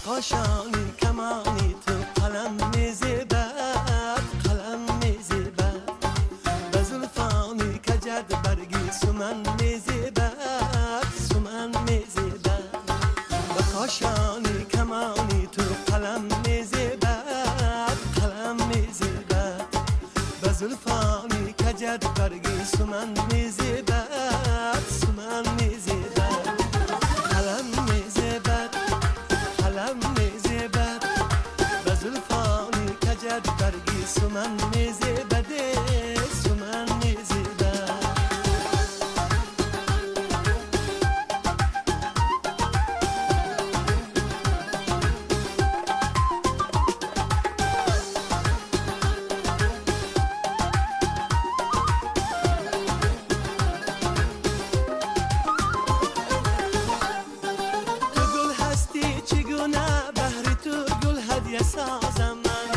قاشانی کمانی تو قلم میزبد قلم میزبد به زلفانی کجد برگی سمن میزبد سمن میزبد به قاشانی کمانی تو قلم میزبد قلم میزبد به زلفانی کجد برگی سمن میزبد سمن میزبد قلم میزبد قلم میزبد به زلفانی کجد برگی سمن میزبد سمن میزبد سازم من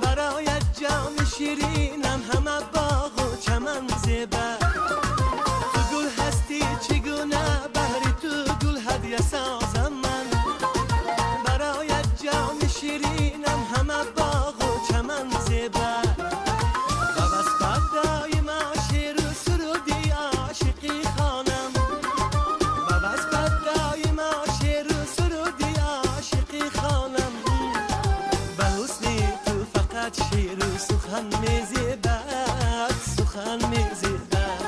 برایت جان شیرینم همه باغ و چمن زیبا تو گل هستی چگونه بهر تو گل هدیه سازم من برایت جان شیرینم همه باغ و چمن زیبا و بس بعد دایم شعر و سرودی عاشقی خوانم و بس بعد دایم شعر و سرودی عاشقی خوانم شیر و سخن میزبد سخن میزبد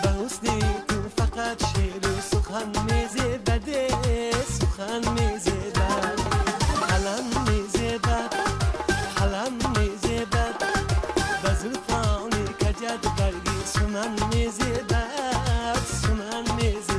به حسنی تو فقط شیر و سخن میزبد سخن میزبد قلم میزبد قلم میزبد به زلفانی کجد برگی سمن میزبد سمن میزبد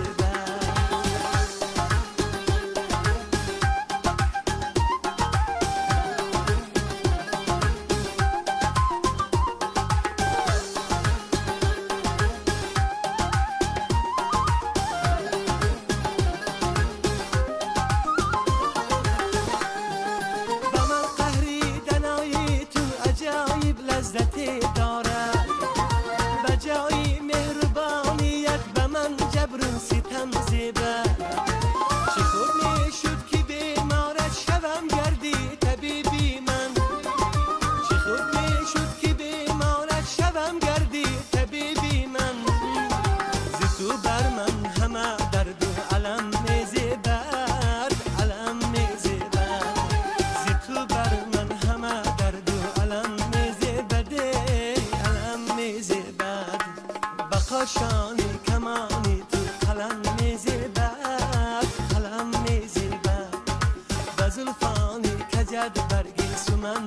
لذتی دارد به جای مهربانیت به من جبر و ستم زیبد چه خوب میشد که بیمارت شوم گردی طبیبی من چه خوب میشد که بیمارت شوم گردی طبیبی من ز تو بر من همه درد و علم میزبد علم میزبد ز تو بر من همه درد و علم میزبد به قاشانی کمانی تو قلم میزبد قلم میزبد به زلفانی کجد برگی سمن